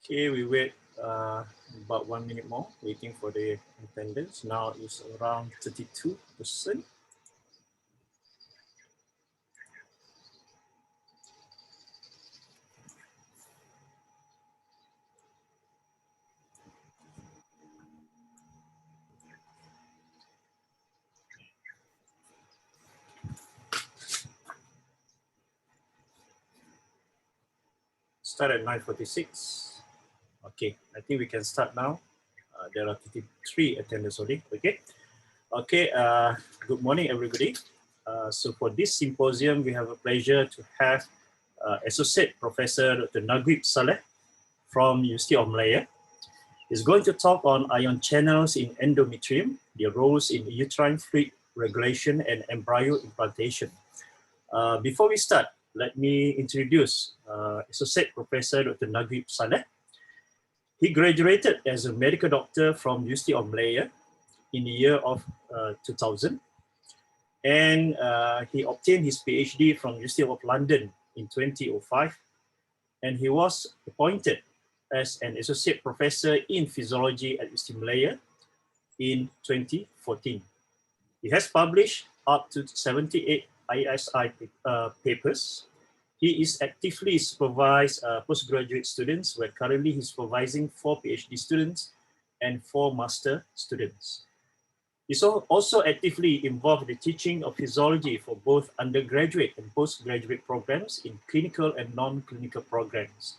Okay, we wait about 1 minute more, waiting for the attendance. Now it's around 32%. Start at 9:46. Okay, I think we can start now. There are 33 attendees already. Okay. Okay, good morning, everybody. So for this symposium, we have a pleasure to have Associate Professor Dr. Naguib Salleh from Universiti of Malaya. He's going to talk on ion channels in endometrium, their roles in uterine fluid regulation and embryo implantation. Before we start, let me introduce Associate Professor Dr. Naguib Salleh. He graduated as a medical doctor from Universiti of Malaya in the year of 2000. And he obtained his PhD from University of London in 2005. And he was appointed as an associate professor in physiology at Universiti of Malaya in 2014. He has published up to 78 ISI papers. He is actively supervised postgraduate students, where currently he's supervising 4 PhD students and 4 master students. He's also actively involved in the teaching of physiology for both undergraduate and postgraduate programs in clinical and non-clinical programs.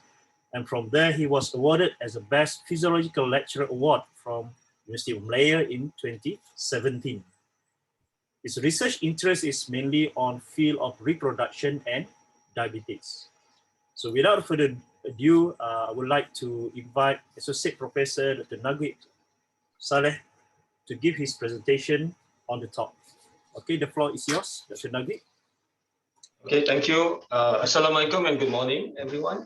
And from there, he was awarded as the Best Physiological Lecturer Award from University of Malaya in 2017. His research interest is mainly on field of reproduction and diabetes. So without further ado, I would like to invite Associate Professor Dr. Naguib Salleh to give his presentation on the top. Okay, the floor is yours, Dr. Naguib. Okay, thank you. Assalamualaikum and good morning, everyone.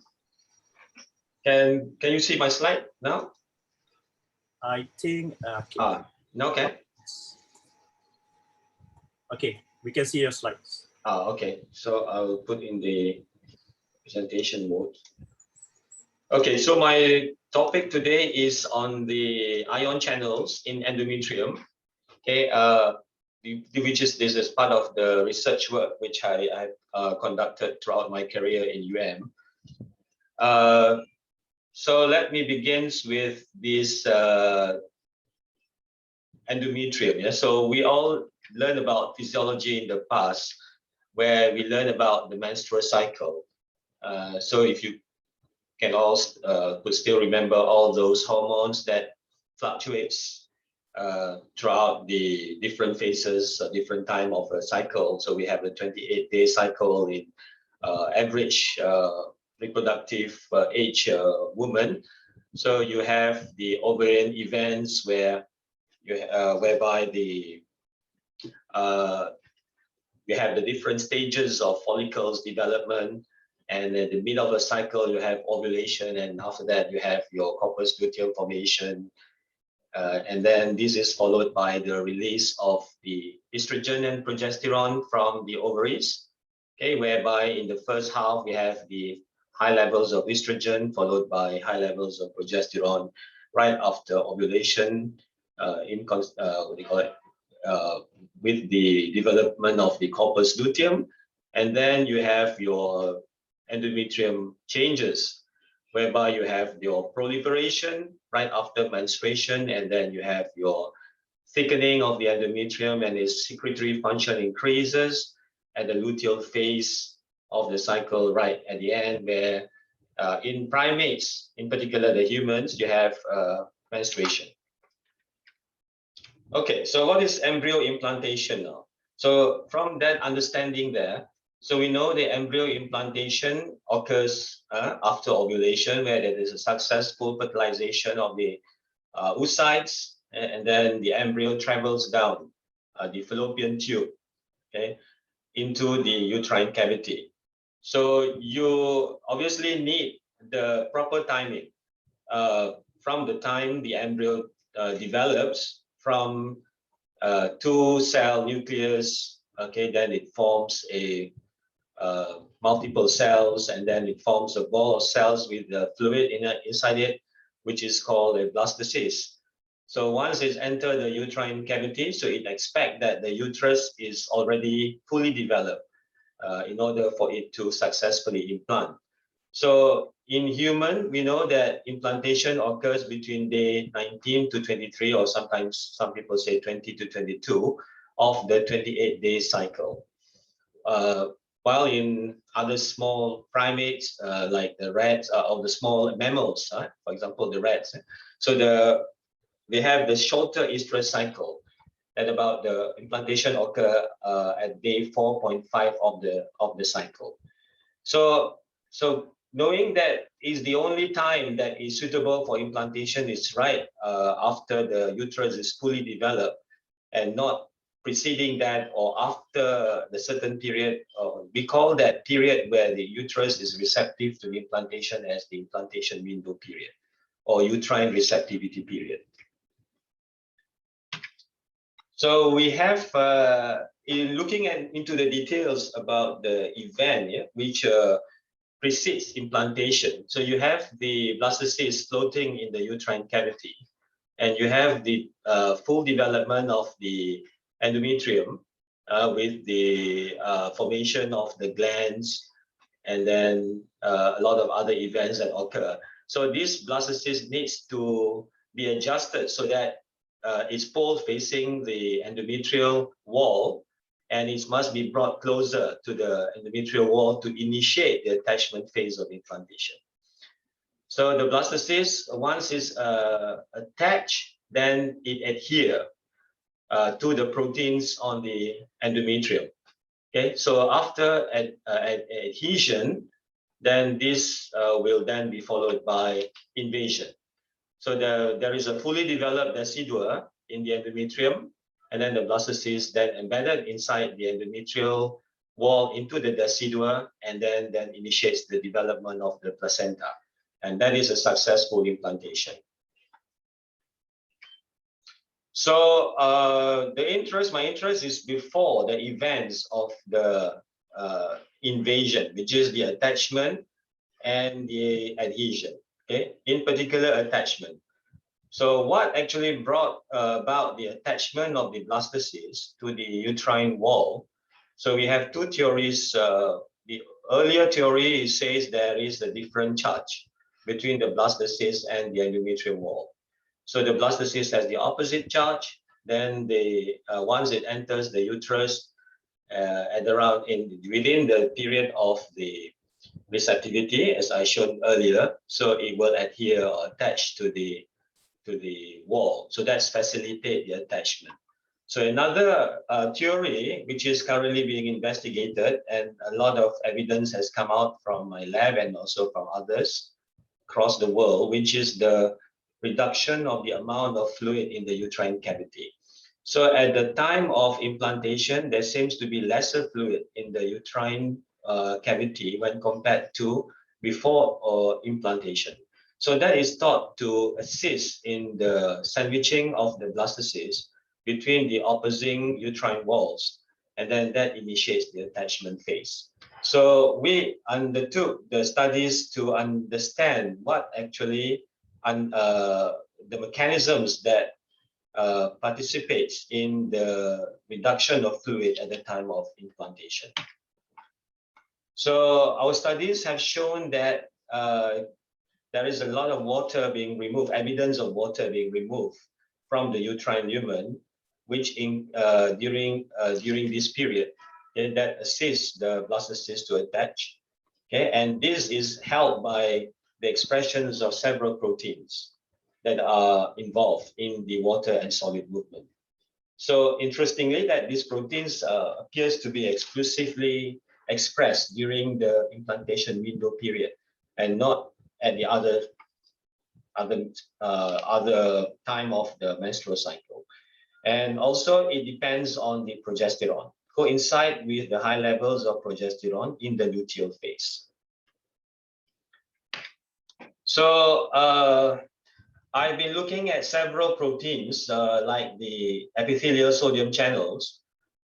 Can you see my slide now? I think. Okay. Okay, we can see your slides. Okay. So I'll put in the presentation mode. Okay, so my topic today is on the ion channels in endometrium. Okay, this is part of the research work which I conducted throughout my career in UM. So let me begin with this endometrium. Yeah? So we all learned about physiology in the past, where we learn about the menstrual cycle. So if you can all could still remember all those hormones that fluctuates throughout the different phases, different time of a cycle. So we have a 28-day cycle in average reproductive age woman. So you have the ovarian events where you whereby the you have the different stages of follicles development, and in the middle of the cycle you have ovulation, and after that you have your corpus luteum formation, and then this is followed by the release of the estrogen and progesterone from the ovaries. Okay, whereby in the first half we have the high levels of estrogen followed by high levels of progesterone right after ovulation, with the development of the corpus luteum, and then you have your endometrium changes, whereby you have your proliferation right after menstruation, and then you have your thickening of the endometrium and its secretory function increases at the luteal phase of the cycle right at the end, where in primates, in particular the humans, you have menstruation. Okay, so what is embryo implantation now? So from that understanding there, so we know the embryo implantation occurs after ovulation, where there is a successful fertilization of the oocytes, and then the embryo travels down the fallopian tube, okay, into the uterine cavity. So you obviously need the proper timing from the time the embryo develops from two-cell nucleus, okay, then it forms a multiple cells, and then it forms a ball of cells with the fluid inside it, which is called a blastocyst. So once it's entered the uterine cavity, so it expects that the uterus is already fully developed in order for it to successfully implant. So in human, we know that implantation occurs between day 19 to 23, or sometimes some people say 20 to 22 of the 28-day cycle. While in other small primates, like the rats or the small mammals, for example, the rats, so they have the shorter estrous cycle, at about the implantation occur at day 4.5 of the cycle. So knowing that is the only time that is suitable for implantation is right after the uterus is fully developed, and not preceding that or after the certain period. We call that period where the uterus is receptive to the implantation as the implantation window period, or uterine receptivity period. So we have, in looking into the details about the event, which precedes implantation. So you have the blastocyst floating in the uterine cavity, and you have the full development of the endometrium with the formation of the glands, and then a lot of other events that occur. So this blastocyst needs to be adjusted so that it's pole facing the endometrial wall, and it must be brought closer to the endometrial wall to initiate the attachment phase of implantation. So the blastocyst, once it's attached, then it adheres to the proteins on the endometrium. Okay, so after adhesion, then this will then be followed by invasion. So there is a fully developed decidua in the endometrium, and then the blastocyst then embedded inside the endometrial wall into the decidua, and then initiates the development of the placenta. And that is a successful implantation. So my interest is before the events of the invasion, which is the attachment and the adhesion. Okay, in particular attachment. So what actually brought about the attachment of the blastocyst to the uterine wall? So we have two theories. The earlier theory says there is a different charge between the blastocyst and the endometrial wall. So the blastocyst has the opposite charge. Then once it enters the uterus at around within the period of the receptivity, as I showed earlier, so it will adhere or attach to the wall. So that's facilitate the attachment. So another theory, which is currently being investigated, and a lot of evidence has come out from my lab and also from others across the world, which is the reduction of the amount of fluid in the uterine cavity. So at the time of implantation, there seems to be lesser fluid in the uterine cavity when compared to before implantation. So that is thought to assist in the sandwiching of the blastocyst between the opposing uterine walls, and then that initiates the attachment phase. So we undertook the studies to understand what actually the mechanisms that participates in the reduction of fluid at the time of implantation. So our studies have shown that there is a lot of water being removed, evidence of water being removed from the uterine lumen, which during this period that assists the blastocyst to attach. Okay, and this is helped by the expressions of several proteins that are involved in the water and solid movement. So interestingly, that these proteins appears to be exclusively expressed during the implantation window period, and not at the other time of the menstrual cycle. And also it depends on the progesterone, coincide with the high levels of progesterone in the luteal phase. So I've been looking at several proteins like the epithelial sodium channels,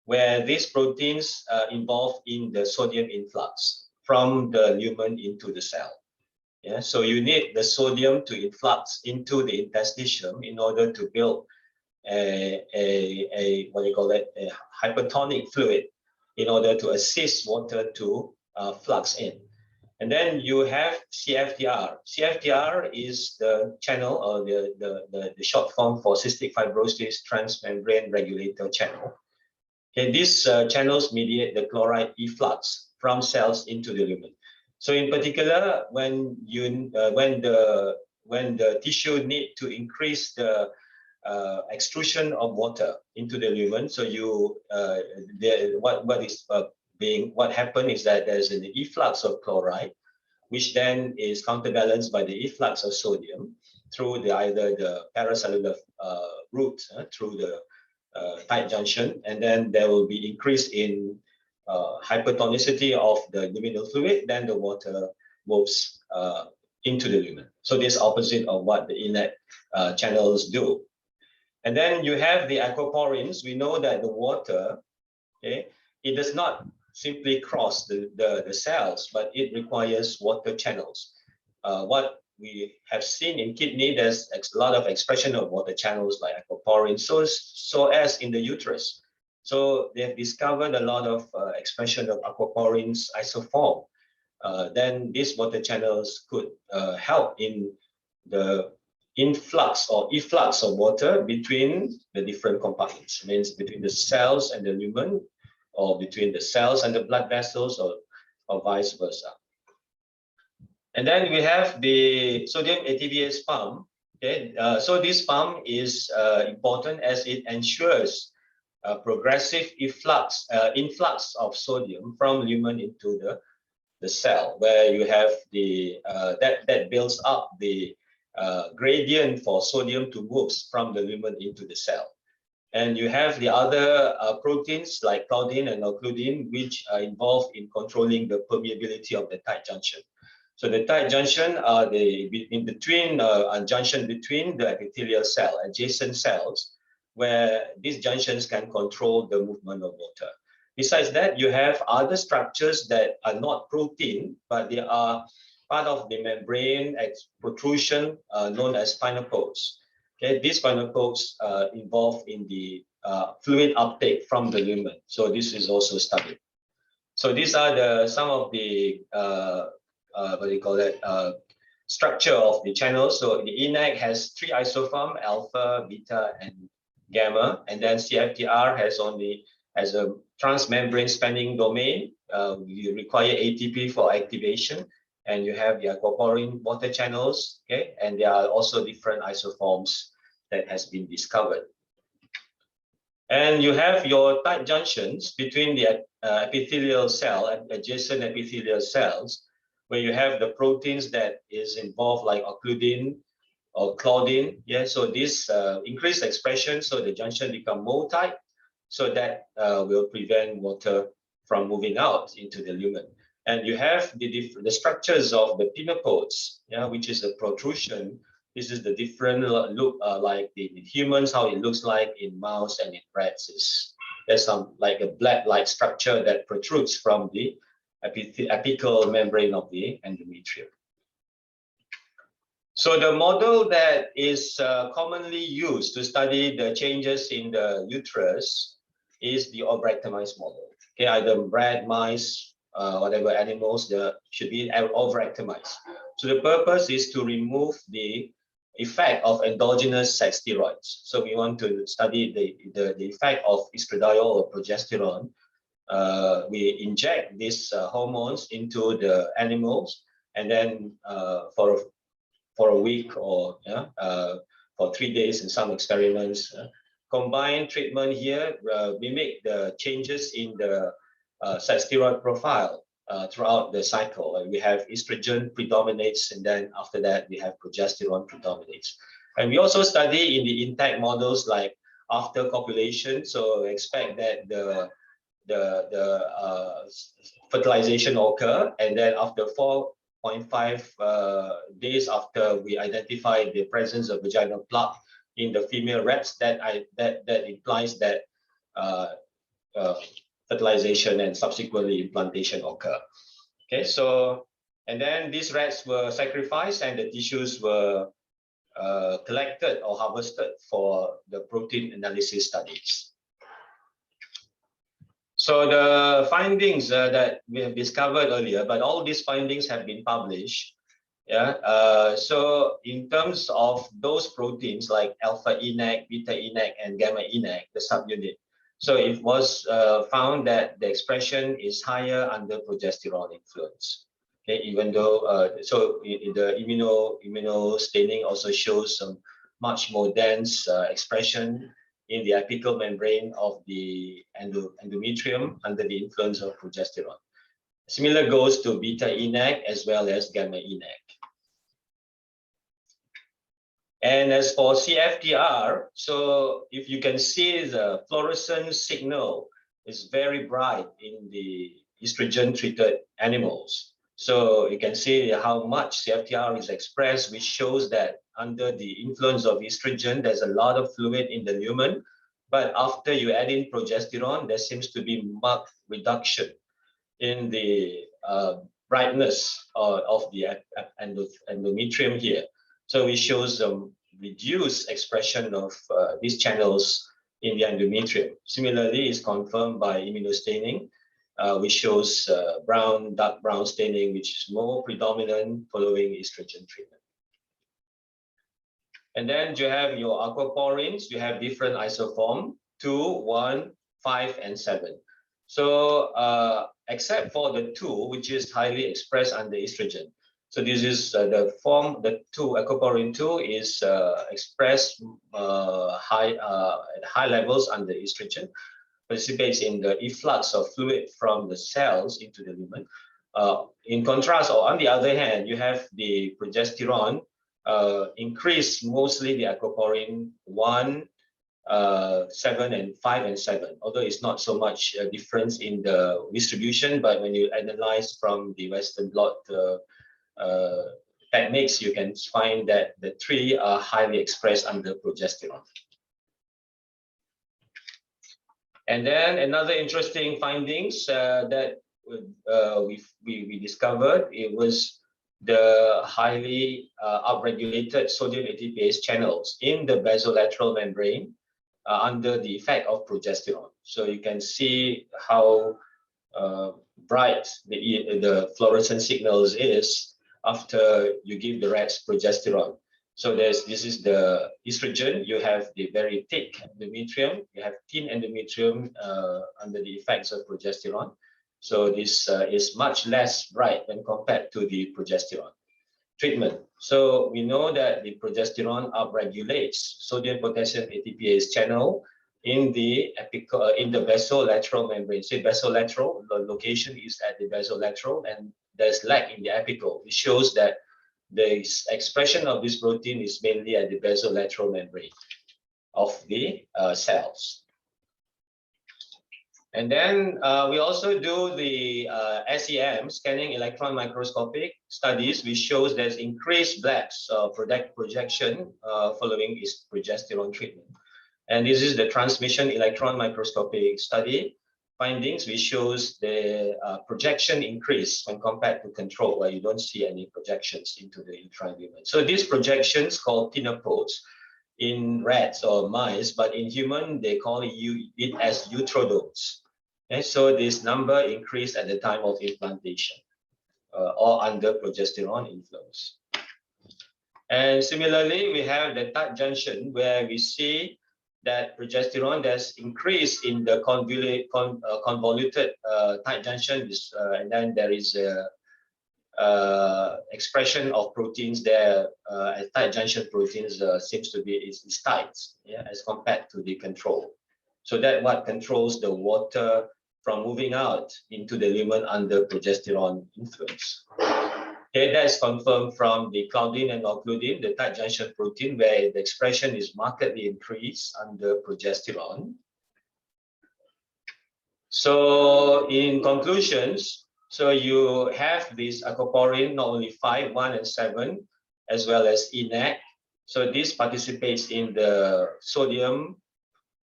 where these proteins involved in the sodium influx from the lumen into the cell. Yeah, so you need the sodium to influx into the interstitium in order to build a what do you call it, a hypertonic fluid, in order to assist water to flux in. And then you have CFTR. CFTR is the channel, or the short form for cystic fibrosis transmembrane regulator channel. Okay, these channels mediate the chloride efflux from cells into the lumen. So in particular, when the tissue need to increase the extrusion of water into the lumen, so what happened is that there's an efflux of chloride, which then is counterbalanced by the efflux of sodium through either the paracellular route, through the tight junction, and then there will be increase in hypertonicity of the luminal fluid, then the water moves into the lumen. So this is opposite of what the inlet channels do. And then you have the aquaporins. We know that the water, okay, it does not simply cross the cells, but it requires water channels. What we have seen in kidney, there's a lot of expression of water channels like aquaporins, so as in the uterus. So they have discovered a lot of expression of aquaporins isoform. Then these water channels could help in the influx or efflux of water between the different compartments, means between the cells and the lumen, or between the cells and the blood vessels, or vice versa. And then we have the sodium ATPase pump. Okay, so this pump is important as it ensures progressive influx of sodium from lumen into the cell, where you have the that builds up the gradient for sodium to move from the lumen into the cell. And you have the other proteins like claudin and occludin, which are involved in controlling the permeability of the tight junction. So the tight junction are the junction between the epithelial cell, adjacent cells, where these junctions can control the movement of water. Besides that, you have other structures that are not protein, but they are part of the membrane protrusion known as spinal codes. Okay, these spinal codes involved in the fluid uptake from the lumen. So this is also studied. So these are some of the what do you call it, structure of the channels. So the ENaC has 3 isoforms: alpha, beta, and gamma. And then CFTR has a transmembrane spanning domain. You require ATP for activation. And you have the aquaporin water channels, okay? And there are also different isoforms that has been discovered. And you have your tight junctions between the epithelial cell and adjacent epithelial cells, where you have the proteins that is involved, like occludin or claudin. Yeah, so this increased expression, so the junction become more tight, so that will prevent water from moving out into the lumen. And you have the structures of the pinopodes, yeah, which is a protrusion. This is the different look, like the humans, how it looks like in mouse and in rats. There's some like a black-like structure that protrudes from the apical membrane of the endometrium. So the model that is commonly used to study the changes in the uterus is the ovrectomized model. Okay, either rat, mice, whatever animals, they should be ovrectomized. So the purpose is to remove the effect of endogenous sex steroids. So we want to study the effect of estradiol or progesterone. We inject these hormones into the animals, and then for a week, or for 3 days in some experiments, combined treatment here mimic the changes in the sex steroid profile throughout the cycle. We have estrogen predominates, and then after that we have progesterone predominates. And we also study in the intact models like after copulation. So expect that the fertilization occur, and then after 4.5 days after we identify the presence of vaginal plug in the female rats, that implies that fertilization and subsequently implantation occur. Okay, so and then these rats were sacrificed and the tissues were collected or harvested for the protein analysis studies. So the findings that we have discovered earlier, but all these findings have been published. Yeah. So in terms of those proteins like alpha ENaC, beta ENaC, and gamma ENaC, the subunit. So it was found that the expression is higher under progesterone influence. Okay, even though so the immuno staining also shows some much more dense expression in the apical membrane of the endometrium under the influence of progesterone. Similar goes to beta ENaC as well as gamma ENaC. And as for CFTR, so if you can see the fluorescent signal is very bright in the estrogen-treated animals. So you can see how much CFTR is expressed, which shows that under the influence of estrogen, there's a lot of fluid in the lumen. But after you add in progesterone, there seems to be marked reduction in the brightness of the endometrium here. So it shows reduced expression of these channels in the endometrium. Similarly, is confirmed by immunostaining, which shows dark brown staining, which is more predominant following estrogen treatment. And then you have your aquaporins. You have different isoform, 2, 1, 5, and 7. So except for the 2, which is highly expressed under estrogen. So this is the form, the 2, aquaporin 2 is expressed at high levels under estrogen, participates in the efflux of fluid from the cells into the lumen. In contrast, or on the other hand, you have the progesterone increase mostly the aquaporin 1, 7, and 5 and 7, although it's not so much a difference in the distribution, but when you analyze from the Western blot techniques, you can find that the 3 are highly expressed under progesterone. And then another interesting findings that we discovered, it was the highly upregulated sodium ATPase channels in the basolateral membrane under the effect of progesterone. So you can see how bright the fluorescent signals is after you give the rats progesterone. So this is the estrogen. You have the very thick endometrium. You have thin endometrium under the effects of progesterone. So this is much less bright when compared to the progesterone treatment. So we know that the progesterone upregulates sodium potassium ATPase channel in the basolateral membrane. Say basolateral, the location is at the basolateral, and there's lack in the apical. It shows that the expression of this protein is mainly at the basolateral membrane of the cells. And then we also do the SEM, scanning electron microscopic studies, which shows there's increased blacks projection following is progesterone treatment. And this is the transmission electron microscopic study findings, which shows the projection increase when compared to control, where you don't see any projections into the uterine lumen. So these projections called tenopodes in rats or mice, but in human, they call it as utrodomes. Okay, so this number increased at the time of implantation or under progesterone influence. And similarly, we have the tight junction where we see that progesterone has increased in the convoluted tight junction, and then there is expression of proteins there at tight junction proteins seems to be is tight, yeah, as compared to the control. So that what controls the water from moving out into the lumen under progesterone influence. Okay, that is confirmed from the claudin and occludin, the tight junction protein, where the expression is markedly increased under progesterone. So in conclusions, so you have this aquaporin, not only 5, 1, and 7, as well as ENaC. So this participates in the sodium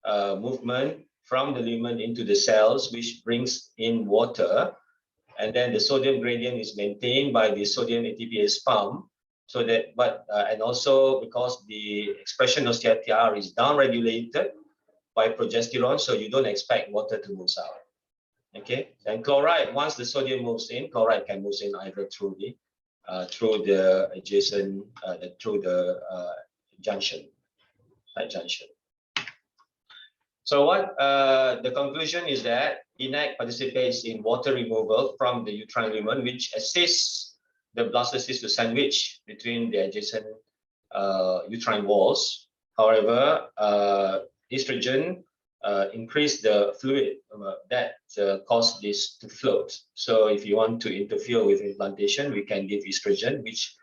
movement from the lumen into the cells, which brings in water. And then the sodium gradient is maintained by the sodium ATPase pump. So that, and also because the expression of CRTR is downregulated by progesterone, so you don't expect water to move out. Okay, and chloride, once the sodium moves in, chloride can move in either through the adjacent, through the junction, tight junction. So what the conclusion is that ENaC participates in water removal from the uterine lumen, which assists the blastocyst to sandwich between the adjacent uterine walls. However, estrogen increase the fluid that cause this to float. So if you want to interfere with implantation, we can give estrogen, which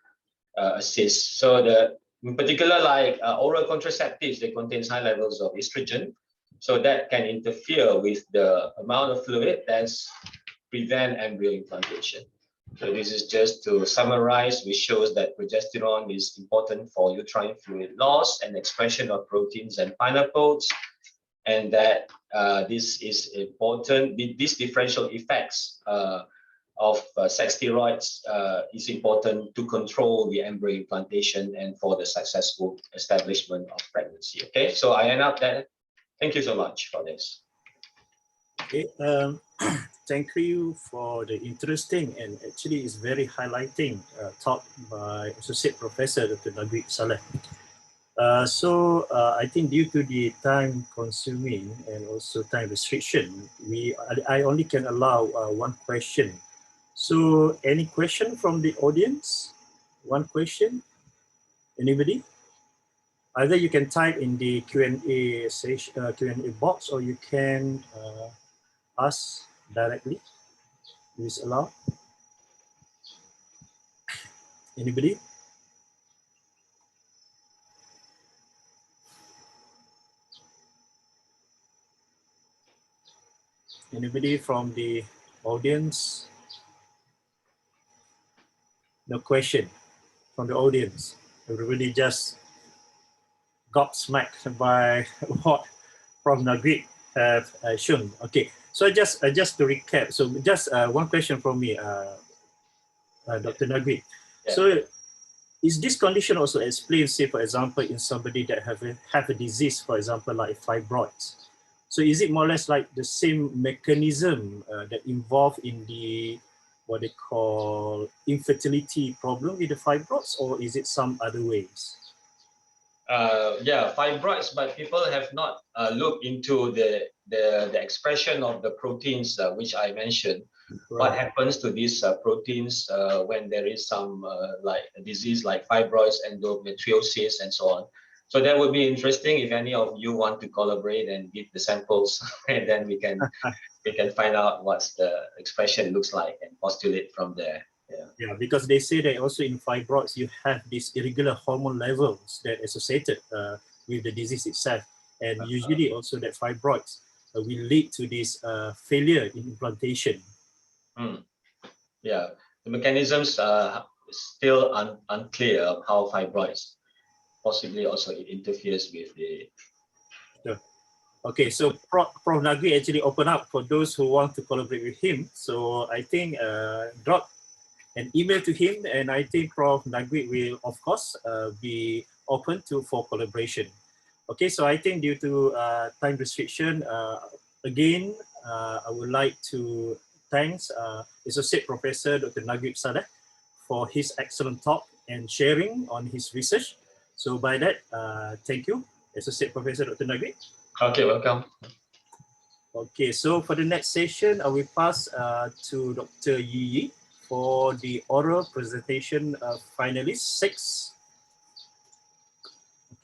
assists. So in particular, like oral contraceptives, they contain high levels of estrogen. So that can interfere with the amount of fluid that's prevent embryo implantation. So this is just to summarize, which shows that progesterone is important for uterine fluid loss and expression of proteins and pineapples, and that this is important. These differential effects of sex steroids is important to control the embryo implantation and for the successful establishment of pregnancy. Okay, so I end up there. Thank you so much for this. Okay, thank you for the interesting and actually is very highlighting talk by Associate Professor Dr. Naguib Salleh. So I think due to the time consuming and also time restriction, I only can allow one question. So any question from the audience? One question? Anybody? Either you can type in the Q&A session, Q&A box, or you can ask directly. Please allow. Anybody? Anybody from the audience? No question from the audience. Everybody just gobsmacked by what Prof. Naguib have shown. Okay, so just to recap. So just one question from me, Dr. Naguib. Yeah. So is this condition also explained, say, for example, in somebody that have a disease, for example, like fibroids? So is it more or less like the same mechanism that involved in the, what they call infertility problem with the fibroids, or is it some other ways? Yeah, fibroids, but people have not looked into the expression of the proteins which I mentioned. Right. What happens to these proteins when there is some like a disease like fibroids, endometriosis, and so on. So that would be interesting if any of you want to collaborate and give the samples, and then we can find out what the expression looks like and postulate from there. Yeah, because they say that also in fibroids you have these irregular hormone levels that associated with the disease itself, and usually also that fibroids will lead to this failure in implantation. Yeah, the mechanisms are still unclear of how fibroids possibly also interferes with the. Sure. Okay, so Prof. Naguib actually opened up for those who want to collaborate with him. So I think drop an email to him, and I think Prof. Naguib will, of course, be open for collaboration. Okay, so I think due to time restriction, again, I would like to thank Associate Professor Dr. Naguib Salleh for his excellent talk and sharing on his research. So by that, thank you, Associate Professor Dr. Naguib. Okay, welcome. Okay, so for the next session, I will pass to Dr. Yi For the oral presentation finalists, 6